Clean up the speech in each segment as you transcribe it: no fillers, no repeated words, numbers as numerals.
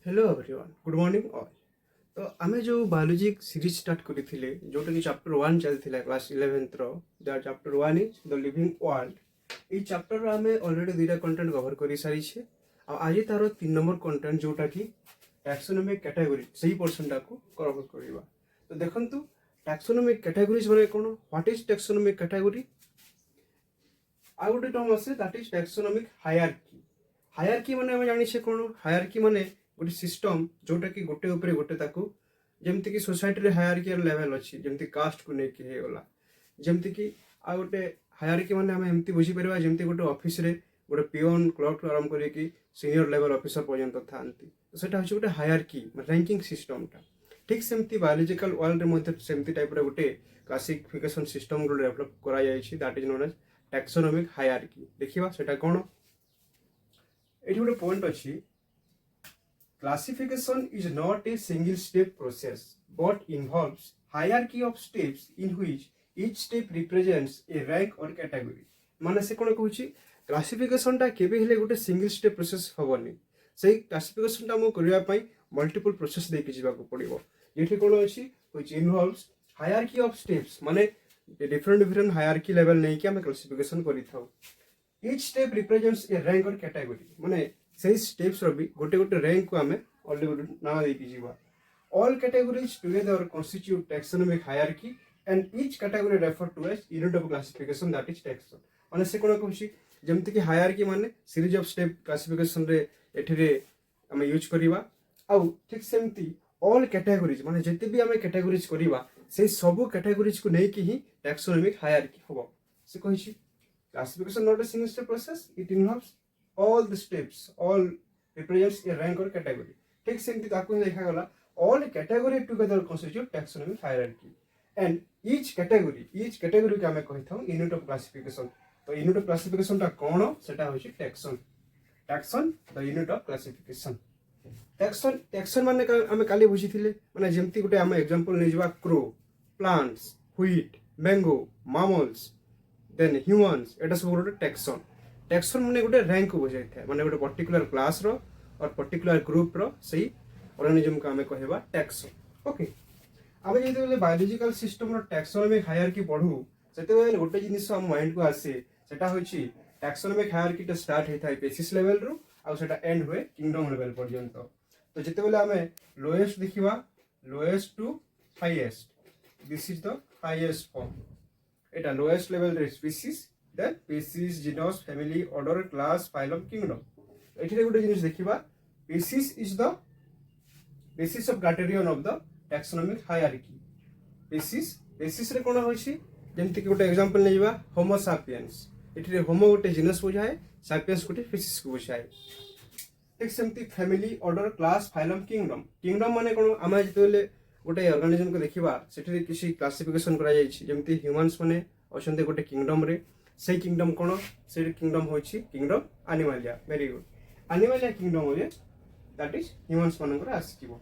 Hello everyone good morning all. तो आमे जो बायोलॉजी सीरीज स्टार्ट करथिले जोटा कि चैप्टर 1 चलथिला क्लास 11th रो that chapter 1 is the living world. ई चैप्टर रो आमे ऑलरेडी दुईटा कंटेंट कवर करि सारी छे आ आज तारो 3 नंबर कंटेंट जोटा कि टैक्सोनॉमिक कैटेगरी सही पोर्शन टाको कवर करबा। तो देखंतु टैक्सोनॉमिक कैटेगरीज माने कोन, व्हाट इज टैक्सोनॉमिक कैटेगरी। आ गोटे टर्म आसे that is taxonomic hierarchy. Hierarchy माने हम जानि छे कोन, हायरार्की माने गोटे सिस्टम जोटा कि गोटे ऊपर गोटे ताकू जेमति कि सोसाइटी रे हायरार्कियल लेवल अछि जेमति कास्ट को नेकी हे गला जेमति कि आ गोटे हायरार्की माने हम एमति बुझी परबा जेमति गोटे ऑफिस रे गोटे पियोन क्लर्क आरंभ करे कि सीनियर लेवल ऑफिसर पर्यंत थांती। तो सेटा होछि गोटे हायरार्की रैंकिंग सिस्टम टा। ठीक सेमति बायोलॉजिकल वर्ल्ड रे मध्ये सेमति टाइप रे गोटे क्लासिफिकेशन सिस्टम रो डेवलप करा जाय छि that is known as taxonomic hierarchy. देखिबा सेटा कोन, एठी गोटे पॉइंट अछि। Classification is not a single step process but involves hierarchy of steps in which each step represents a rank or category। माने से कोन कहूची क्लासिफिकेशन टा केबे हेले गोटे सिंगल स्टेप प्रोसेस होबनी। सेही क्लासिफिकेशन टा मो करिया पई मल्टीपल प्रोसेस दे के जिबा को पड़िबो। जेठी कोन अछि which involves hierarchy of steps माने डिफरेंट हायरार्की लेवल नै कि हम क्लासिफिकेशन करि थाउ। Each step represents A rank और कैटेगरी माने सही स्टेप्स रो भी गोटे गोटे रैंक को हमें ऑलरेडी गोटे नाम दे कि जीवा। All categories together constitute taxonomic hierarchy and each category refer to as unit of classification that is taxon. माने से कोन कहूची जेमति कि हायरार्की माने सीरीज ऑफ स्टेप क्लासिफिकेशन रे एठिरे हमें यूज करिवा। आउ ठीक सेमति ऑल कैटेगरीज माने जति भी हमें कैटेगरीज करिवा से सब कैटेगरीज को नै कि ही टैक्सोनॉमिक हायरार्की होबो। से कहिछि classification not a single step process, it involves all the steps, all represents a rank or category। ठीक सेमति ताकू देखा गला all category together constitute taxonomic hierarchy and each category के हमें कहि थाउ unit of classification। तो unit of classification ता कोन सेटा होछि taxon the unit of classification। taxon माने हमें काली बुझिथिले माने जेमति गुटे हम एग्जांपल नै जबा crow, plants, wheat, mango, mammals then humans एटा सब गोटे टैक्सन। टैक्सन माने गोटे रैंक को बुझाई थाए माने गोटे पर्टिकुलर क्लास रो और पर्टिकुलर ग्रुप रो सही ऑर्गेनिज्म का हमें कहबा टैक्सन। ओके आमे जेते बेले बायोलॉजिकल सिस्टम रो टैक्सोनॉमिक हायरार्की पढू सेते बेले गोटे जिनिस हम माइंड को आसे सेटा होछि टैक्सोनॉमिक हायरार्की टा स्टार्ट हे थाए स्पीसीज लेवल रो आ सेटा एंड होए किंगडम लेवल पर्यंत। तो जेते बेले हमें लोएस्ट देखिबा lowest to highest this is the highest form. एटा लोएस्ट लेवल रे species then species genus family order class phylum kingdom. एठी गोटे जिनिस देखिबा species is the basis of criterion of the taxonomic hierarchy. Species रे कोन होछि जेमति कि गोटे एग्जांपल नै जबा होमो सापियंस। एठी रे होमो गोटे जीनस बुझाए सापियंस गोटे स्पीसीज को बुझाए। ठीक सेमति family order class phylum kingdom माने कोन आमे जेतेले गोटे ऑर्गेनिज्म को देखिबा सेठी किसी क्लासिफिकेशन करा जाय छि जेमति ह्यूमन्स माने अछन्ते गोटे किंगडम रे सेही किंगडम कोन से किंगडम होछि kingdom animalia. Very good animalia kingdom रे दैट इज ह्यूमन्स मानकर आसीबो।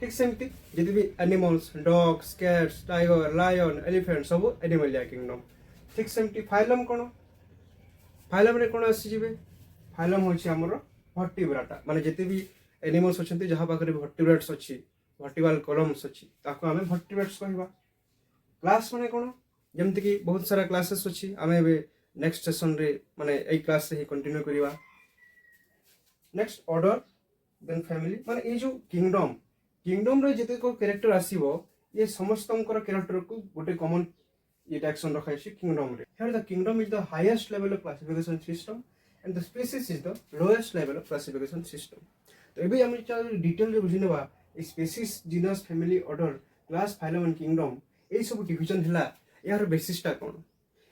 ठीक सेमति जति भी animals dogs cats tiger lion elephant सब एनिमलिया किंगडम। ठीक सेमति फाइलम कोन फाइलम रे कोन आसी जिवे फाइलम होछि हमर वर्टिब्राटा माने जति भी एनिमल्स अछन्ते जहा पाखरे वर्टिब्रेट्स अछि वर्टिकल कॉलम्स अछि ताको हमें वर्टिब्रेट्स कहबा। क्लास माने कोन जेमति कि बहुत सारा क्लासेस अछि हमें बे नेक्स्ट सेशन रे माने एई क्लास से ही कंटिन्यू करिवा। नेक्स्ट ऑर्डर देन फैमिली माने ए जो किंगडम रे जते को कैरेक्टर आसीबो ये समस्तंकर कैरेक्टर को गोटे कॉमन ये टैक्सन रखाइ छि किंगडम रे। Here the kingdom is the highest level of classification system and the species is the lowest level of classification system. तो एबे हम डिटेल रे बुझिनेबा species genus family order class phylum and kingdom ए सब division हला यार बेसिस टा कोन।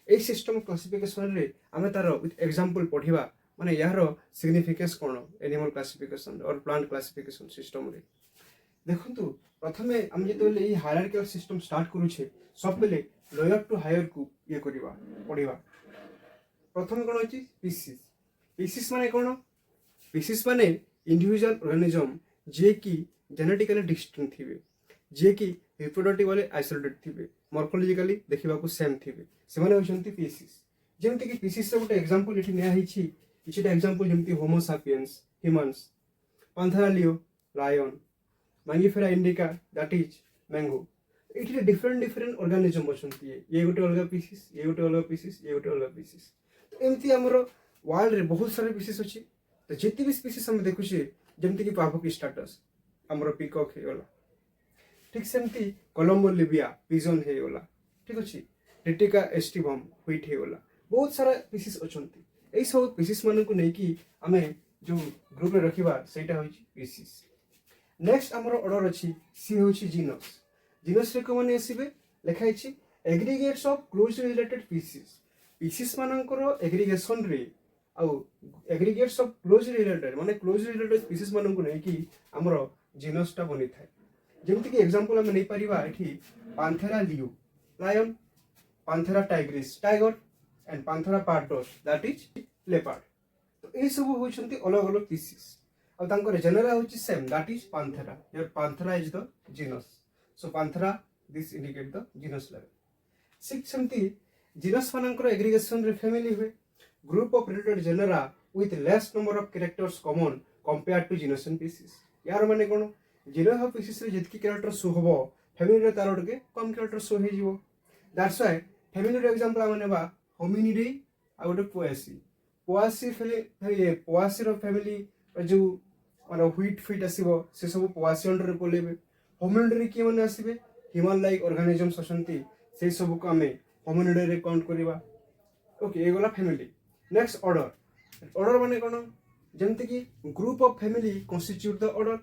ए सिस्टम क्लासिफिकेशन रे हमें तार विथ एग्जांपल पढिबा माने यार सिग्निफिकेंस कोन एनिमल क्लासिफिकेशन और प्लांट क्लासिफिकेशन सिस्टम रे। देखंतु प्रथमे हम जेतेले ए हायरार्किकल सिस्टम स्टार्ट करू छे सब बेले लोअर टू हायर को ये करिबा पढिबा। प्रथम कोन अछि स्पीसीज माने कोन स्पीसीज माने इंडिविजुअल ऑर्गेनिज्म जे कि जेनेटिकली डिस्टिंक्ट थिबे जे कि रिप्रोडक्टिवली आइसोलेटेड थिबे मॉर्फोलॉजिकली देखिबा को सेम थिबे से माने होचंती स्पीसीज। जेमति कि स्पीसीज रे गोटे एग्जांपल एठी निया हिछि किछटा example जेमति homo sapiens humans पांथेरा Leo lion, Mangifera indica, that is mango. ଏଠି different organism ଅଛନ୍ତି ये ଗୋଟେ ଅଲଗା species ये ଗୋଟେ ଅଲଗା species ये ଗୋଟେ ଅଲଗା species ତ ଏମିତି ଆମର ୱାର୍ଲଡ ରେ ବହୁତ ସାରା species ଅଛି ତ ଯେତେ ବି species ଆମେ ଦେଖୁଛେ ଯେମିତି କି ପାଭୋକି ଷ୍ଟାଟସ୍ ଆମର ପିକକ୍ ହେଇଗଲା ଠିକ ସେମିତି କଲମ୍ବୋ ଲିବିଆ ପିଜନ ହେଇଗଲା ଠିକ ଅଛି ଟିଟିକା ଏଷ୍ଟିଭମ୍ ହ୍ୱିଟ୍ ହେଇଗଲା ବହୁତ ସାରା species ଅଛନ୍ତି ଏଇ ସବୁ species ମାନଙ୍କୁ ନେଇକି ଆମେ ଯୋଉ ଗ୍ରୁପରେ ରଖିବା ସେଇଟା ହେଉଛି species ନେକ୍ସଟ ଆମର ଅର୍ଡର ଅଛି ସି ହେଉଛି ଜିନସ୍ ଜିନସ୍ ରେ କୋଉମାନେ ଆସିବେ ଲେଖା ହେଇଛି ଏଗ୍ରିଗେଟ୍ସ ଅଫ କ୍ଲୋଜଲି ରିଲେଟେଡ୍ ସ୍ପିସିସ୍ ମାନଙ୍କର ଏଗ୍ରିଗେସନ ରେ ଆଉ ଏଗ୍ରିଗେଟ୍ସ ଅଫ କ୍ଲୋଜଲି ରିଲେଟେଡ୍ ମାନେ କ୍ଲୋଜଲି ରିଲେଟେଡ୍ ସ୍ପିସିସ୍ ମାନଙ୍କୁ ନେଇକି ଆମର ଜିନସ୍ ଟା ବନିଥାଏ ଯେମିତି କି ଏକ୍ସାମ୍ପଲ ଆମେ ନେଇ ପାରିବା ଏଠି Panthera leo lion Panthera tigris tiger and Panthera pardus that is leopard तो ये सब होचंती अलग अलग स्पीसीज और तांकर जेनेरा होची same that is Panthera here Panthera is the genus so Panthera this indicate the genus level six सेमती genus मानकर एग्रीगेशन रे फैमिली हुए group of related genera with less number of characters common compare to genus and species यार माने कोन genus of species रे जतकी character show होबो फैमिली रे तार के कम कैरेक्टर शो हे जिवो दैट्स व्हाई फैमिली रे एग्जांपल माने बा होमिनिडे आ गोटे पोआसी पोआसी रो फैमिली जो माने व्हीट फिट आसीबो से सब पोआसी अंडर रे बोलेबे होमिनिडे रे के माने आसीबे ह्यूमन लाइक ऑर्गेनिजम्स असंती से सब को हमें होमिनिडे रे काउंट करबा ओके ए गोला फैमिली नेक्स्ट ऑर्डर माने कोन जेंति कि group of family constitute the order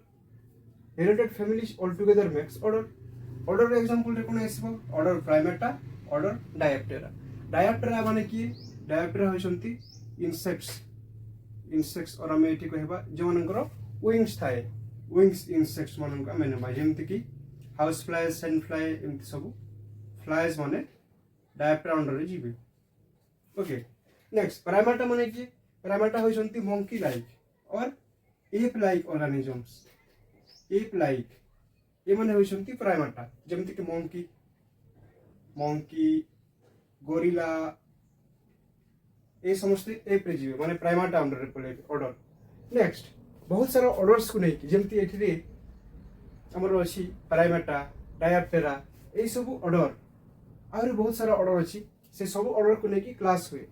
related families all together makes order example रे कोन आसीबो order primata order diptera diptera माने कि डायप्टेरा होइसंती इंसेक्ट्स और हमें एठी कहबा जे मानकर विंग्स थाए विंग्स इंसेक्ट्स मानक हमें नबा जेमति कि हाउस फ्लाइज सैंड फ्लाई एमति सब फ्लाइज माने डायप्टेरा अंडर रे जीवे ओके नेक्स्ट प्राइमेटा माने कि प्राइमेटा होइसंती मंकी लाइक और ape like organisms ape like a माने होइसंती प्राइमेटा जेमति कि मंकी गोरिल्ला ए समस्त ए पे जीवे माने प्राइमेटा अंडर रे पले ऑर्डर नेक्स्ट बहुत सारा ऑर्डर्स को नहीं जेमति एठी रे हमर अछि प्राइमेटा डायप्टेरा ए सब ऑर्डर और बहुत सारा ऑर्डर अछि से सब ऑर्डर को नहीं क्लास हुए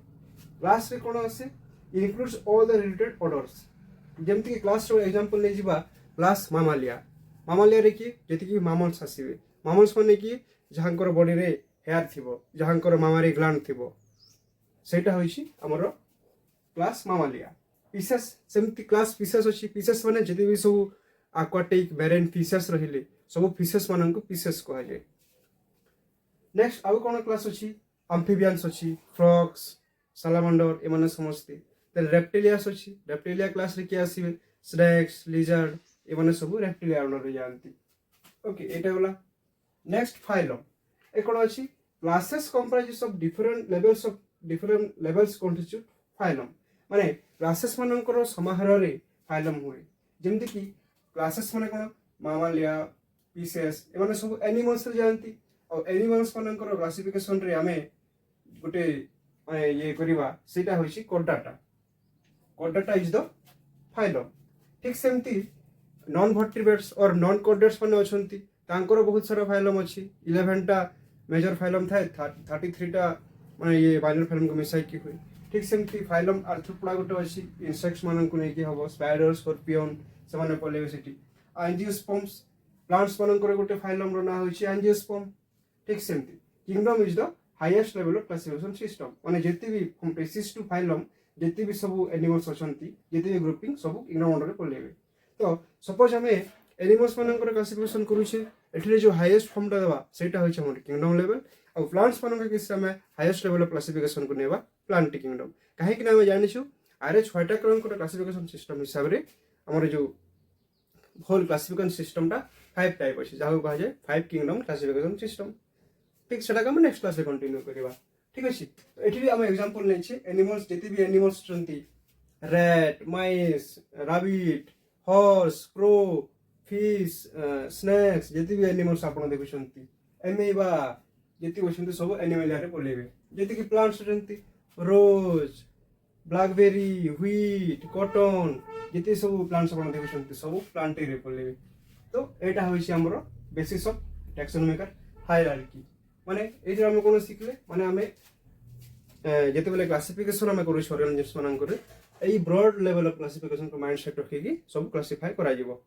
क्लास रे कोन आसे includes all the related orders जेमति कि क्लास रो एग्जांपल नै जिबा क्लास मामालिया रे कि जति कि मामल्स आसीबे मामल्स माने कि जहांकर बॉडी रे हेयर थिबो जहांकर मामारी ग्लैंड थिबो सेटा होइछि हमर क्लास मामालिया फिशेस सेमति क्लास फिशेस अछि फिशेस माने जति भी सब एक्वाटिक मैरीन फिशेस रहिले सब फिशेस मानन को फिशेस कहै जाय नेक्स्ट आउ कोन क्लास अछि एम्फिबियंस अछि फ्रॉग्स सालामांडर ए माने समझते देन रेप्टिलियास अछि रेप्टिलिया क्लास रे के आसीबे स्नेक्स लिजर्ड ए माने सब रेप्टिलिया अंडर रे जानती ओके एटा होला नेक्स्ट फाइलम ए कोन अछि classes comprises of different levels constitute phylum माने क्लासेस मानकर समाहार रे फाइलम हुए जेमति कि क्लासेस माने कोन मामालिया फिशेस ए माने सब एनिमल्स रे जानती और एनिमल्स मानकर क्लासिफिकेशन रे हमें गोटे ये करिवा सेटा होइछि कोडाटा इज द फाइलम ठीक सेमति नॉन वर्टिब्रेट्स और नॉन कोडेट्स माने अछंती तांकर बहुत सारा फाइलम अछि 11 टा मेजर फाइलम थाए 33 टा माने ये माइनर फाइलम को मिसाई की हुई ठीक सेमति फाइलम आर्थ्रोपोडा गोटे अछि इंसेक्ट्स मानन को नै कि हबो स्पाइडर स्कॉर्पियन से माने पलेबे सेठी एंजियोस्पर्म्स प्लांट्स मानकर गोटे फाइलम रो ना होछि एंजियोस्पर्म ठीक सेमति kingdom is the highest level of classification system माने जेते भी फ्रॉम स्पीसीज टू फाइलम जेते भी सब एनिमल्स अछंती जेते भी ग्रुपिंग सब किंगडम अंडर रे पलेबे तो सपोज हमें एनिमल्स मानकर क्लासिफिकेशन करूछे एठी जो हाईएस्ट फॉर्म टा देबा सेटा होइछ हमर किंगडम लेवल और प्लांट्स मानकर केस में हाईएस्ट लेवल ऑफ क्लासिफिकेशन को नेबा प्लांट किंगडम काहे कि हम जानि छु आरे 6टा क्रमकर क्लासिफिकेशन सिस्टम हिसाब रे हमर जो होल क्लासिफिकेशन सिस्टम टा 5 टाइप अछि जाहु कहा जाय 5 किंगडम क्लासिफिकेशन सिस्टम ठीक सेटा हम नेक्स्ट क्लास रे कंटिन्यू करबा ठीक अछि एठी हम एग्जांपल नै छी एनिमल्स जेते भी एनिमल्स छंती rat mice rabbit horse crow fish snakes जेते भी एनिमल्स आपण देखु छंती एमेबा जेते बसंती सब एनिमल यारे बोलेबे जेते कि प्लांट्स छंती रोज ब्लैकबेरी ह्विट कॉटन जिते सब प्लांट्स आपण देखुछन्ती सब प्लांट रे पड़ले तो एटा होइछि हमरो बेसिस ऑफ टैक्सोनॉमिकल हायरार्की माने ए जे हम कोन सिखले माने हमें जेते बेले क्लासिफिकेशन हम करू ऑर्गेनिजम्स मान करे एई ब्रॉड लेवल ऑफ क्लासिफिकेशन को माइंड सेट रखिकी सब क्लासिफाई करा जिवो